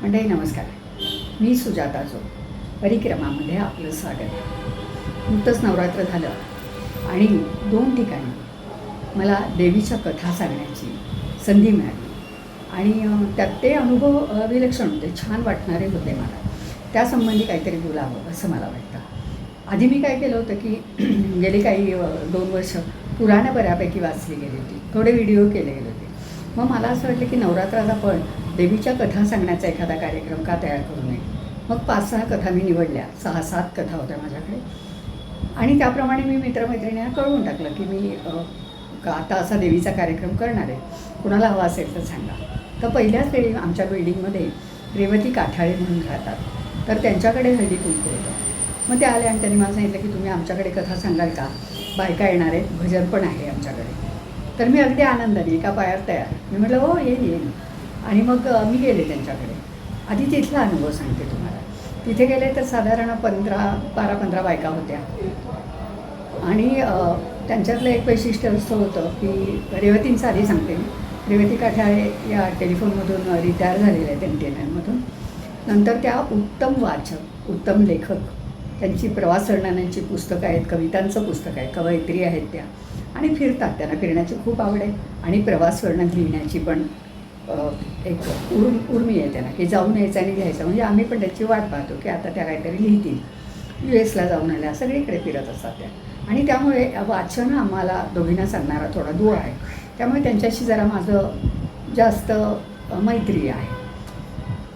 मंडळी नमस्कार. मी सुजाता जो परिक्रमामध्ये आपलं स्वागत. नुकतंच नवरात्र झालं आणि 2 ठिकाणी मला देवीच्या कथा सांगण्याची संधी मिळाली आणि त्यात ते अनुभव विलक्षण होते, छान वाटणारे होते. मला त्यासंबंधी काहीतरी बोलावं असं मला वाटतं. आधी मी काय केलं होतं की गेली काही 2 वर्ष पुराणं बऱ्यापैकी वाचली गेली होती, थोडे व्हिडिओ केले गेले होते. मग मला असं वाटलं की नवरात्रात आपण देवीच्या कथा सांगण्याचा एखादा कार्यक्रम का तयार करू नये. मग 5-6 कथा मी निवडल्या, 6-7 कथा होत्या माझ्याकडे आणि त्याप्रमाणे मी मित्रमैत्रिणींना कळवून टाकलं की मी का आता असा देवीचा कार्यक्रम करणार आहे, कुणाला हवा असेल तर सांगा. तर पहिल्याच वेळी आमच्या बिल्डिंगमध्ये रेवती काठाळे म्हणून राहतात, तर त्यांच्याकडे हळदी कुंकू होतं. मग ते आले आणि त्यांनी मला सांगितलं की तुम्ही आमच्याकडे कथा सांगाल का, बायका येणार आहेत, भजन पण आहे आमच्याकडे. तर मी अगदी आनंदाने एका पायावर तयार. मी म्हटलं हो येईन. आणि मग मी गेले त्यांच्याकडे. आधी तिथला अनुभव सांगते तुम्हाला. तिथे गेले तर साधारण 12-15 बायका होत्या आणि त्यांच्यातलं एक वैशिष्ट्य असं होतं की रेवतींचं आधी सांगते मी. रेवती काठाळे या टेलिफोनमधून रिटायर झालेल्या आहेत NTNLमधून. नंतर त्या उत्तम वाचक, उत्तम लेखक, त्यांची प्रवास वर्णनांची पुस्तकं आहेत, कवितांचं पुस्तक आहे, कवयित्री आहेत त्या आणि फिरतात. त्यांना फिरण्याची खूप आवड आहे आणि प्रवास वर्णन लिहिण्याची पण एक उर्मी आहे त्यांना की जाऊन यायचं आणि घ्यायचं. म्हणजे आम्ही पण त्याची वाट पाहतो की आता त्या काहीतरी लिहितील. US ला जाऊन आल्या, सगळीकडे फिरत असतात त्या आणि त्यामुळे वाचन आम्हाला दोघींना सांगणारा थोडा दुआ आहे. त्यामुळे त्यांच्याशी जरा माझं जास्त मैत्री आहे.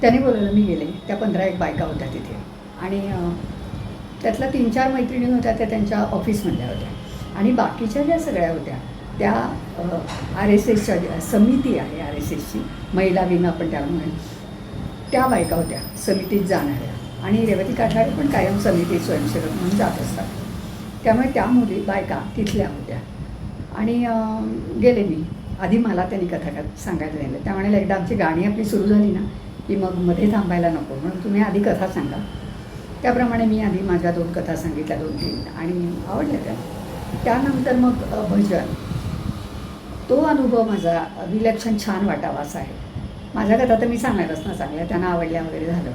त्याने बोलायला मी गेले. त्या 15-1 बायका होत्या तिथे आणि त्यातल्या 3-4 मैत्रिणी होत्या त्या त्यांच्या ऑफिसमधल्या होत्या आणि बाकीच्या ज्या सगळ्या होत्या त्या RSSच्या समिती आहे, RSSची महिला विंग आपण त्याला म्हणून, त्या बायका होत्या समितीत जाणाऱ्या आणि रेवती काठाळे पण कायम समितीत स्वयंसेवक म्हणून जात असतात. त्यामुळे त्या मुली बायका तिथल्या होत्या आणि गेले मी. आधी मला त्यांनी कथा सांगायला दिलं. त्यामुळे एकदा आमची गाणी आपली सुरू झाली ना की मग मध्ये थांबायला नको, म्हणून तुम्ही आधी कथा सांगा. त्याप्रमाणे मी आधी माझ्या 2 कथा सांगितल्या, 2-3 आणि आवडल्या त्या. त्यानंतर मग भजन. तो अनुभव माझा विलक्षण छान वाटावा असा आहे. माझ्या कथा तर मी सांगणारच ना चांगल्या, त्यांना आवडल्या वगैरे झालं.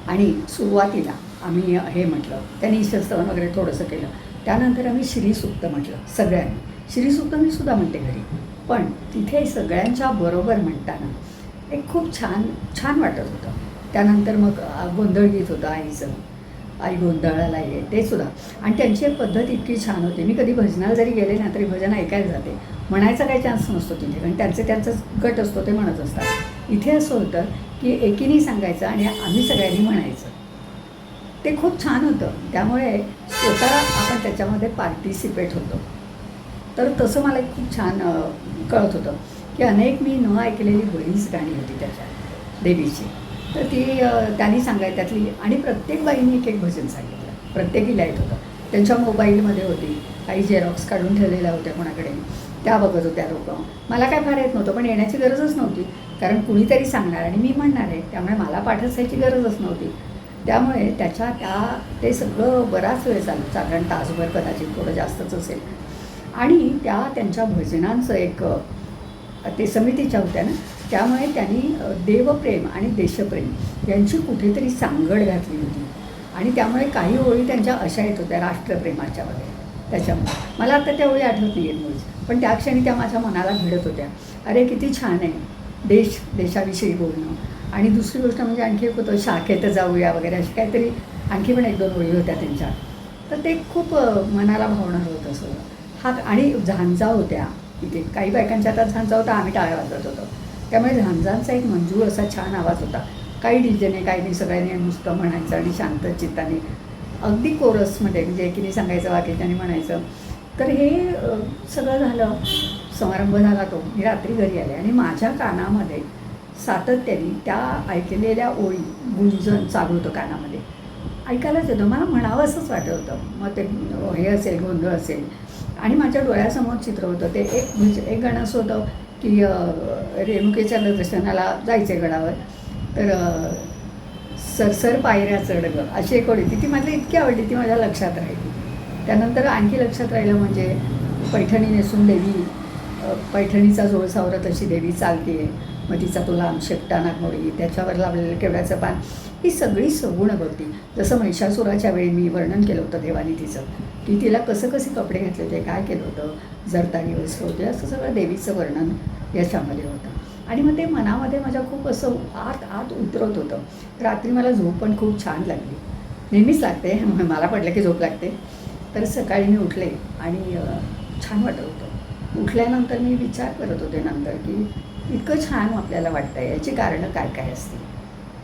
आणि सुरुवातीला आम्ही हे म्हटलं, त्यांनी ईशस्तवन वगैरे थोडंसं केलं. त्यानंतर आम्ही श्रीसूक्त म्हटलं सगळ्यांनी. श्रीसूक्त मी सुद्धा म्हणते घरी, पण तिथे सगळ्यांच्या बरोबर म्हणताना एक खूप छान वाटत होतं. त्यानंतर मग गोंधळ गीत होतं आईचं, आई गोंधळाला ये, ते सुद्धा. आणि त्यांची एक पद्धत इतकी छान होती. मी कधी भजनाला जरी गेले ना तरी भजन ऐकायला जाते. म्हणायचा काही चान्स नसतो तिथे, कारण त्यांचा गट असतो, ते म्हणत असतात. इथे असं होतं की एकीने सांगायचं आणि आम्ही सगळ्यांनी म्हणायचं. ते खूप छान होतं. त्यामुळे स्वतः आपण त्याच्यामध्ये पार्टिसिपेट होतो. तर तसं मला एक खूप छान कळत होतं की अनेक मी न ऐकलेली बरीच गाणी होती त्याच्यात देवीची. तर ती त्यांनी त्यातली आणि प्रत्येक बाईंनी एक भजन सांगितलं. प्रत्येकीला येत होतं. त्यांच्या मोबाईलमध्ये होती, काही झेरॉक्स काढून ठेवलेल्या होत्या कोणाकडे, त्या बघत होत्या लोकं. मला काय फार येत नव्हतं, पण येण्याची गरजच नव्हती, कारण कुणीतरी सांगणार आणि मी म्हणणार आहे. त्यामुळे मला पाठ असायची गरजच नव्हती. त्यामुळे ते सगळं बराच वेळ चालू, साधारण तासभर, कदाचित थोडं जास्तच असेल. आणि त्यांच्या भजनांचं एक ते समितीच्या होत्या ना, त्यामुळे त्यांनी देवप्रेम आणि देशप्रेम यांची कुठेतरी सांगड घातली होती आणि त्यामुळे काही ओळी त्यांच्या अशा येत होत्या राष्ट्रप्रेमाच्या वगैरे. त्याच्यामुळे मला आता त्या ओळी आठवत नाही आहेत मुळीच, पण त्या क्षणी त्या माझ्या मनाला भिडत होत्या. अरे किती छान आहे देशाविषयी बोलणं. आणि दुसरी गोष्ट म्हणजे आणखी एक होतं, शाखेत जाऊया वगैरे, अशी काहीतरी आणखी पण 1-2 ओळी होत्या त्यांच्या. तर ते खूप मनाला भावणारं होतं सगळं. आणि झांजा होत्या तिथे. काही बायकांच्या आता झांजा होता, आम्ही टाळ्या वाजवत होतो. त्यामुळे झांजांचा एक मंजूळ असा छान आवाज होता. काही डीजेने, काही नाही, सगळ्यांनी नुसतं म्हणायचं आणि शांत चित्ताने अगदी कोरसमध्ये, म्हणजे एकीने सांगायचं, बाकीच्याने म्हणायचं. तर हे सगळं झालं, समारंभ झाला तो. मी रात्री घरी आले आणि माझ्या कानामध्ये सातत्याने त्या ऐकलेल्या ओळी गुंजन चालू होतं कानामध्ये. ऐकायलाच येतं, मला म्हणावं असंच वाटत होतं. मग ते हे असेल, गोंधळ असेल. आणि माझ्या डोळ्यासमोर चित्र होतं. ते एक गाणं असं होतं की रेणुकेच्या दर्शनाला जायचे गडावर, तर सरसर पायऱ्या चढ ग, अशी एक ओळ होती. ती मला इतकी आवडली, ती माझ्या लक्षात राहिली. त्यानंतर आणखी लक्षात राहिलं म्हणजे पैठणी नेसून देवी, पैठणीचा जोड सावरत अशी देवी चालते, मग तिचा तो लांब शेपटा नागमोडी, त्याच्यावर लावलेलं केवड्याचं पान, ही सगळी सगुण भक्ती. जसं महिषासुराच्या वेळी मी वर्णन केलं होतं देवानी तिचं, की तिला कसं कसे कपडे घातले होते, काय केलं होतं, जरतारी वस्त्र होते, असं सगळं देवीचं वर्णन याच्यामध्ये होतं. आणि मग ते मनामध्ये माझ्या खूप असं आत आत उतरत होतं. रात्री मला झोप पण खूप छान लागली, नेहमीच लागते, मला पडलं की झोप लागते. तर सकाळी मी उठले आणि छान वाटत होतं. उठल्यानंतर मी विचार करत होते नंतर की इतकं छान आपल्याला वाटतं आहे, याची कारणं काय काय असतील.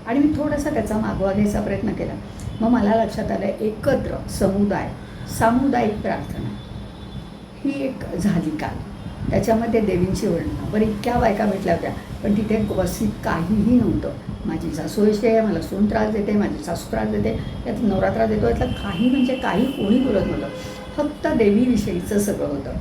आणि मी थोडासा त्याचा मागोवा घ्यायचा प्रयत्न केला. मग मला लक्षात आलं एकत्र सामुदायिक प्रार्थना ही एक झाली काल. त्याच्यामध्ये देवींची वर्णनं, बरं इतक्या बायका भेटल्या होत्या, पण तिथे गॉसिप काहीही नव्हतं. माझी सासू अशी आहे, मला सून त्रास देते, माझी सासू त्रास देते, यात नवरा त्रास देतो, यातलं काही म्हणजे काही कोणी बोलत नव्हतं. फक्त देवीविषयीचं सगळं होतं.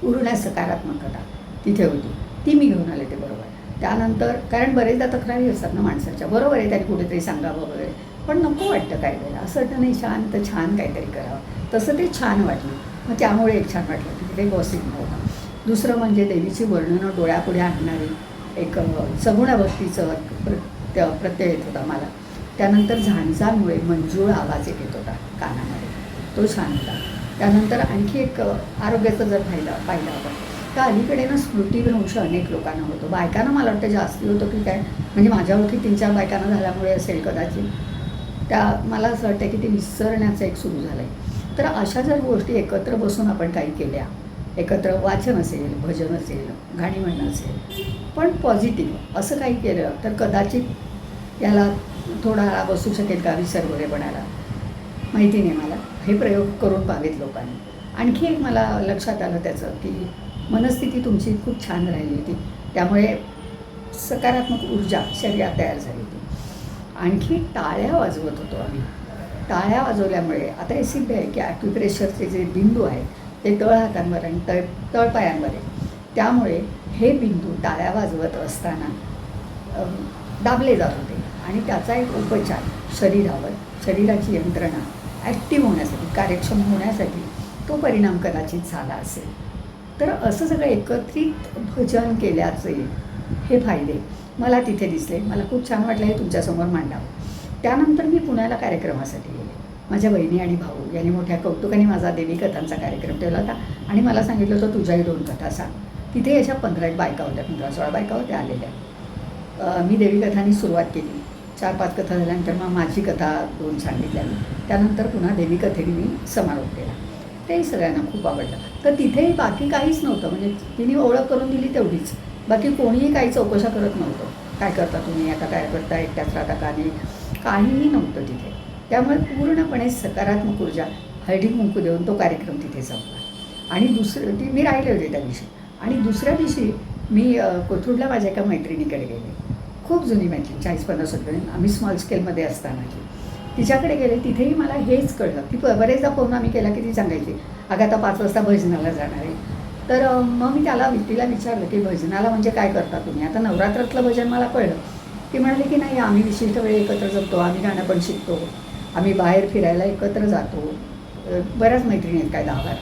पूर्ण सकारात्मकता तिथे होती, ती मी घेऊन आले ते बरोबर. त्यानंतर कारण बरेचदा तक्रारी असतात ना माणसाच्या, बरोबर आहे त्यांनी कुठेतरी सांगावं वगैरे, पण नको वाटतं काय वेळेला, असं वाटतं नाही शांत छान काहीतरी करावं. तसं ते छान वाटलं, मग त्यामुळे एक छान वाटलं की तिथे गॉसिप नव्हतं. दुसरं म्हणजे देवीची वर्णनं डोळ्यापुढे आणणारी एक सगुण भक्तीचं प्रत्यय येत होता मला. त्यानंतर झांजांमुळे मंजूळ आवाज येत होता कानामध्ये, तो छान होता. त्यानंतर आणखी एक आरोग्याचं जर पाहिलं आपण तर अलीकडे ना स्मृतिभ्रंश अनेक लोकांना होतो. बायकांना मला वाटतं जास्ती होतं की काय, म्हणजे माझ्या ओळखी 3-4 बायकांना झाल्यामुळे असेल कदाचित. त्या मला असं वाटतं की ते विसरण्याचं एक सुरू झालं आहे. तर अशा जर गोष्टी एकत्र बसून आपण काही केल्या, एकत्र वाचन असेल, भजन असेल, गाणी म्हणणं असेल, पण पॉझिटिव्ह असं काही केलं तर कदाचित याला थोडा आळा बसू शकेल का विसरवरेपणाला, माहिती नाही मला. हे प्रयोग करून पाहावेत लोकांनी. आणखी एक मला लक्षात आलं त्याचं की मनस्थिती तुमची खूप छान राहिली होती, त्यामुळे सकारात्मक ऊर्जा शरीरात तयार झाली होती. आणखी टाळ्या वाजवत होतो आम्ही. टाळ्या वाजवल्यामुळे आता हे सिद्ध आहे की ॲक्युप्रेशरचे जे बिंदू आहेत ते तळहातांवर आणि तळपायांवर आहे. त्यामुळे हे बिंदू टाळ्या वाजवत असताना दाबले जात होते आणि त्याचा एक उपचार शरीरावर, शरीराची यंत्रणा ॲक्टिव्ह होण्यासाठी, कार्यक्षम होण्यासाठी तो परिणाम कदाचित झाला असेल. तर असं सगळं एकत्रित भजन केल्याचे हे फायदे मला तिथे दिसले. मला खूप छान वाटलं हे तुमच्यासमोर मांडावं. त्यानंतर मी पुण्याला कार्यक्रमासाठी गेले. माझ्या बहिणी आणि भाऊ यांनी मोठ्या कौतुकाने माझा देवी कथांचा कार्यक्रम ठेवला होता आणि मला सांगितलं होतं तुझ्याही 2 कथा सांग. तिथे अशा 15 बायका होत्या, 15-16 बायका होत्या आलेल्या. मी देवी कथांनी सुरुवात केली. 4-5 कथा झाल्यानंतर मग माझी कथा 2 सांगितल्या मी. त्यानंतर पुन्हा देवी कथेने मी समारोप केला. तेही सगळ्यांना खूप आवडलं. तर तिथे बाकी काहीच नव्हतं, म्हणजे तिने ओळख करून दिली तेवढीच, बाकी कोणीही काही चौकशा करत नव्हतं. काय करता तुम्ही, आता काय करता, एकट्याच राहता का नाही, काहीही नव्हतं तिथे. त्यामुळे पूर्णपणे सकारात्मक ऊर्जा, हळदी कुंकू देऊन तो कार्यक्रम तिथे संपला. आणि ती मी राहिले होते त्या दिवशी. आणि दुसऱ्या दिवशी मी कोथरूडला माझ्या एका मैत्रिणीकडे गेले. खूप जुनी मैत्रीण, 40-50 वर्षांनी, आम्ही स्मॉल स्केलमध्ये असतानाची. तिच्याकडे गेले, तिथेही मला हेच कळलं. ती बरेचदा फोन आम्ही केला की ती सांगायची अगं आता 5 वाजता भजनाला जाणार आहे. तर मग मी तिला विचारलं की भजनाला म्हणजे काय करता तुम्ही. आता नवरात्रातलं भजन मला कळलं. ती म्हणाली की नाही आम्ही विशिष्ट वेळी एकत्र जमतो, आम्ही गाणं पण शिकतो, आम्ही बाहेर फिरायला एकत्र जातो. बऱ्याच मैत्रिणी आहेत, काय 10-12.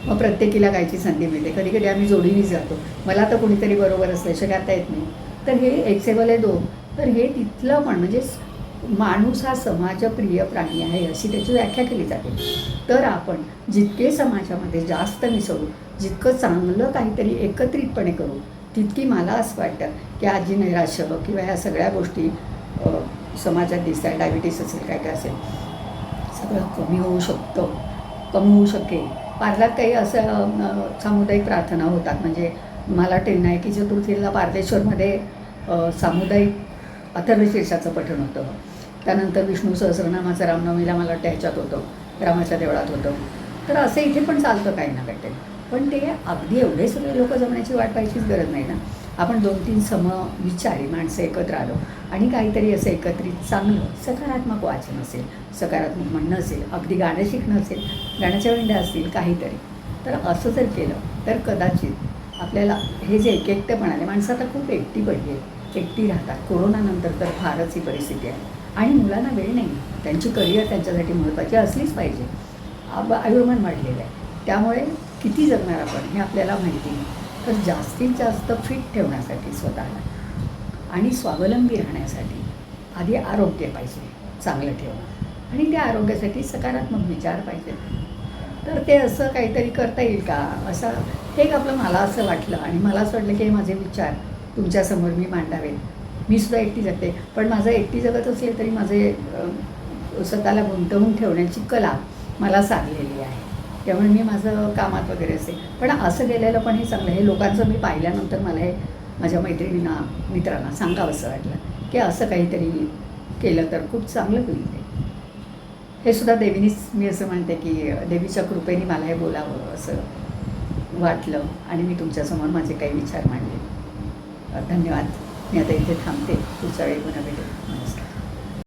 मग प्रत्येकीला गायची संधी मिळते. कधी कधी आम्ही जोडीनेच जातो. मला तर कोणीतरी बरोबर असल्याशिवाय गाता येत नाही. तर हे एक से भले 2. तर हे तिथलं पण म्हणजे माणूस हा समाजप्रिय प्राणी आहे अशी त्याची व्याख्या केली जाते. तर आपण जितके समाजामध्ये जास्त मिसळू, जितकं चांगलं काहीतरी एकत्रितपणे करू, तितकी मला असं वाटतं की आजी नैराश्य किंवा ह्या सगळ्या गोष्टी समाजात दिसतात, डायबिटीस असेल काय काय असेल, सगळं कमी होऊ शकतं, कमी होऊ शकेल. पार्ल्यात काही असं सामुदायिक प्रार्थना होतात. म्हणजे मला वाटते विनायकी चतुर्थीला पार्लेश्वरमध्ये सामुदायिक अथर्वशीर्षाचं पठण होतं. त्यानंतर विष्णू सहस्रनामाचं रामनवमीला मला वाटतं ह्याच्यात होतं, रामाच्या देवळात होतं. तर असं इथे पण चालतं काही ना काहीतरी. पण ते अगदी एवढे सगळे लोक जमण्याची वाट पाहायचीच गरज नाही ना. आपण 2-3 समविचारी माणसं एकत्र आलो आणि काहीतरी असं एकत्रित चांगलं सकारात्मक वाचन असेल, सकारात्मक म्हणणं असेल, अगदी गाणं शिकणं असेल, गाण्याच्या विंड्या असतील काहीतरी, तर असं जर केलं तर कदाचित आपल्याला हे जे एकटेपणाने माणसं आता खूप एकटी पडली आहे, एकटी राहतात. कोरोनानंतर तर फारच ही परिस्थिती आहे. आणि मुलांना वेळ नाही, त्यांची करिअर त्यांच्यासाठी महत्त्वाची असलीच पाहिजे. आयुर्मान वाढलेलं आहे, त्यामुळे किती जगणार आपण हे आपल्याला माहिती नाही. तर जास्तीत जास्त फिट ठेवण्यासाठी स्वतःला आणि स्वावलंबी राहण्यासाठी आधी आरोग्य पाहिजे चांगलं ठेवणं, आणि त्या आरोग्यासाठी सकारात्मक विचार पाहिजे. तर ते असं काहीतरी करता येईल का, असं एक आपलं मला असं वाटलं, आणि मला असं वाटलं की हे माझे विचार तुमच्यासमोर मी मांडावेत. मी सुद्धा एकटी जगते, पण माझं एकटी जगत असले तरी माझे स्वतःला गुंतवून ठेवण्याची कला मला साधलेली आहे. त्यामुळे मी माझं कामात वगैरे असते, पण असं गेलेलं पण हे चांगलं. हे लोकांचं मी पाहिल्यानंतर मला हे माझ्या मैत्रिणींना, मित्रांना सांगावंसं वाटलं की असं काहीतरी केलं तर खूप चांगलं होईल. हे सुद्धा देवीनीच, मी असं म्हणते की देवीच्या कृपेने मला हे बोलावं असं वाटलं, आणि मी तुमच्यासमोर माझे काही विचार मांडले. धन्यवाद. मी आता इथे थांबते. पुढच्या वेळी पुन्हा भेटेल.